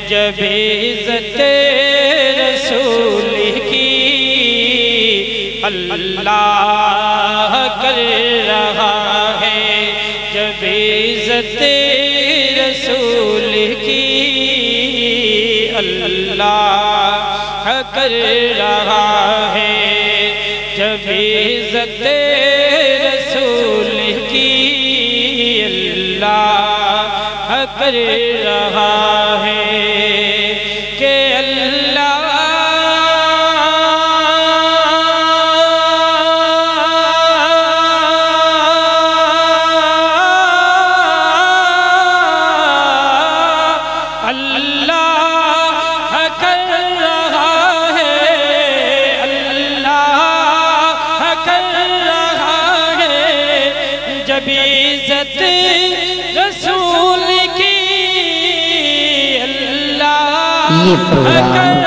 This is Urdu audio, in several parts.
جب عزت رسول کی اللہ کر رہا ہے، جب عزت رسول کی اللہ کر رہا ہے، جب عزت رسول کی اللہ کر رہا ہے کہ اللہ کر رہا ہے، اللہ کر رہا ہے، جب عزت رسول کی یہ پروگرام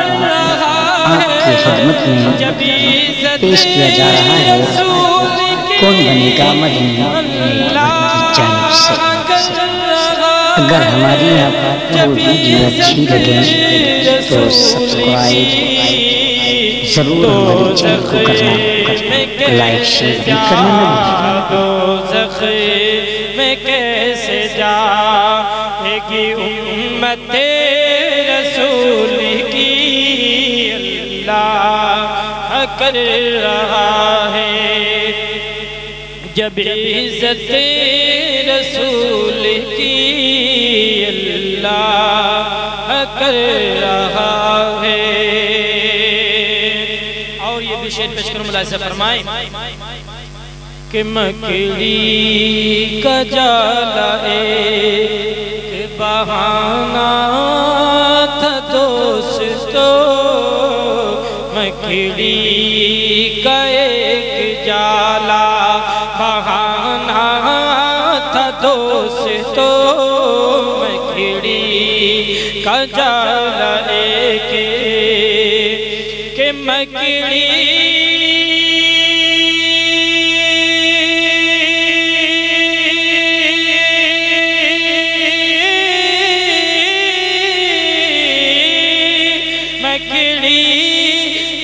آپ کی خدمت میں پیش کیا جا رہا ہے کون بنے گا مدنی کی جانب سے۔ اگر ہماری یہاں پر وہ ویڈیو اچھی لگے تو سبسکرائب ضرور ہماری چینل کو کرنا، لائک شیئر بھی کرنا نہ بھولیں۔ میں کیسے جائے گی امت رسول کی اللہ کر رہا ہے، جب عزت رسول کی اللہ کر رہا ہے۔ اور یہ بھی شعر پیش کروں ملاحظہ فرمائیں کہ مکڑی کا جالا ایک بہانہ تھا دوستو، مکڑی کا ایک جالا بہانہ تھا دوستو، مکڑی کا جالا ایک کہ مکڑی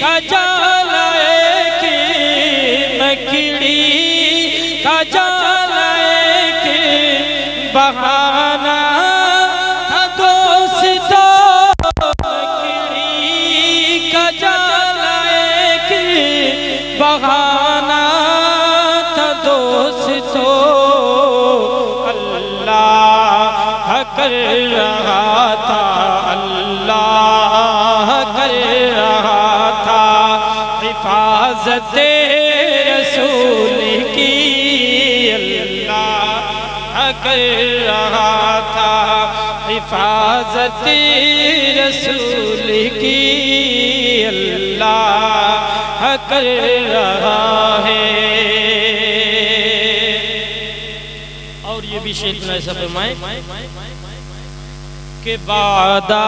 کا جالا ایک، مکڑی کا جالا ایک بہانہ تھا دوستو، مکڑی کا جالا ایک بہانہ تھا دوستو، اللہ کر رہا تھا، اللہ کر رہا تھا حفاظت رسول کی، اللہ کر رہا تھا حفاظت رسول کی، اللہ کر رہا ہے۔ اور یہ بھی شعر میں ایسا فرمائیں کہ وعدہ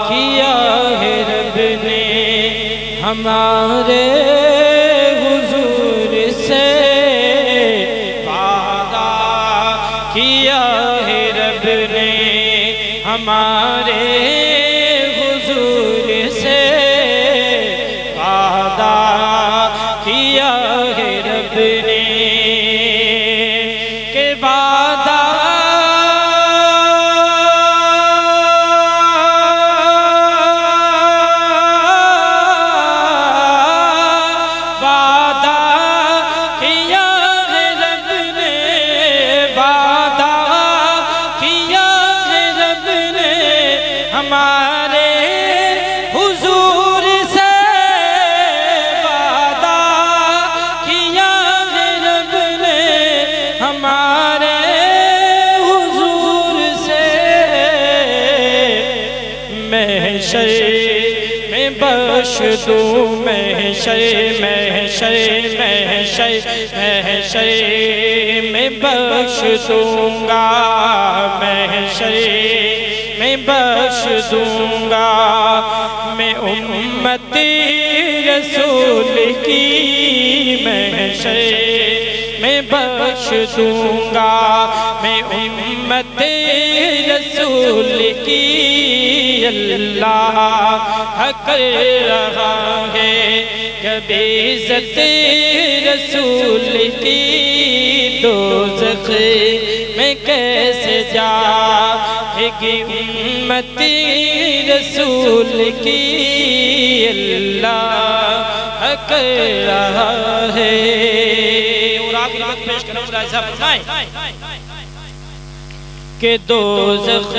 کیا ہے رب نے ہمارے حضور سے، وعدہ کیا ہے رب نے ہمارے حضور سے، وعدہ کیا ہے رب نے کہ وعدہ ہمارے حضور سے، وعدہ کیا ہے رب نے ہمارے حضور سے، محشر میں بخش دوں، محشر محشر محشر محشر میں میں بخش دوں گا، محشر میں بخش دوں گا، میں امت رسول کی محشر میں بخش دوں گا، میں امت رسول کی اللہ کر رہا ہے، کبھی عزت رسول کی دوزخ میں کیسے جائے گی امت رسول کی اللہ کر رہا ہے۔ اور آخری وقت پیش کروں گا، ایسا فرمائے کہ دوزخ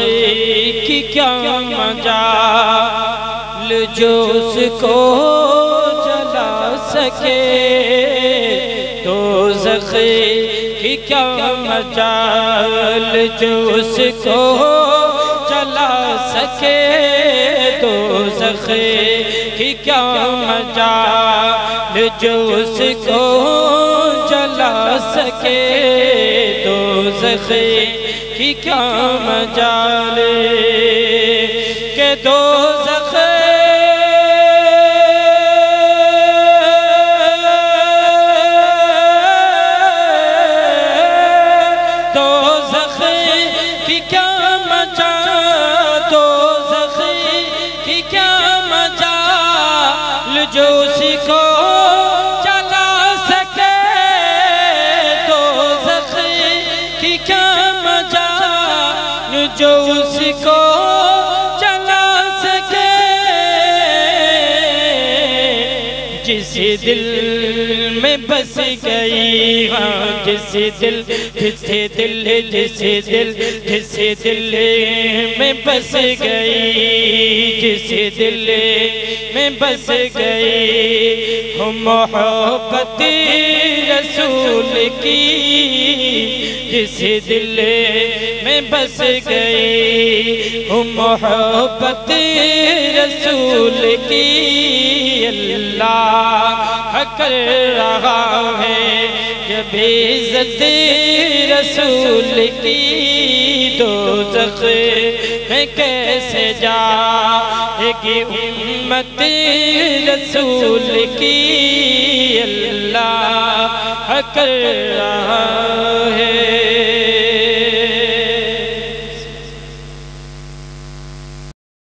کی کیا مجال جو اس کو جلا سکے، دوزخ کی کیا مجال جو اس کو جلا سکے، دوزخ کی کیا مجال جو اس کو جلا سکے، دوزخ کی کیا مجال کہ دوزخ کی کیا مجال، دوزخ کی کیا مجال جو اسی کو جلا سکے، دوزخ کی کیا جو اس کو جلا سکے، جس دل میں بس گئی، ہاں جس دل میں بس گئی، جس دل میں بس گئی ہو محبت رسول کی، جس دل میں بس گئی ہو محبت رسول کی اللہ کر رہا ہے، جب عزت رسول کی دوزخ میں کیسے جائے گی امت رسول کی اللہ کر رہا ہے۔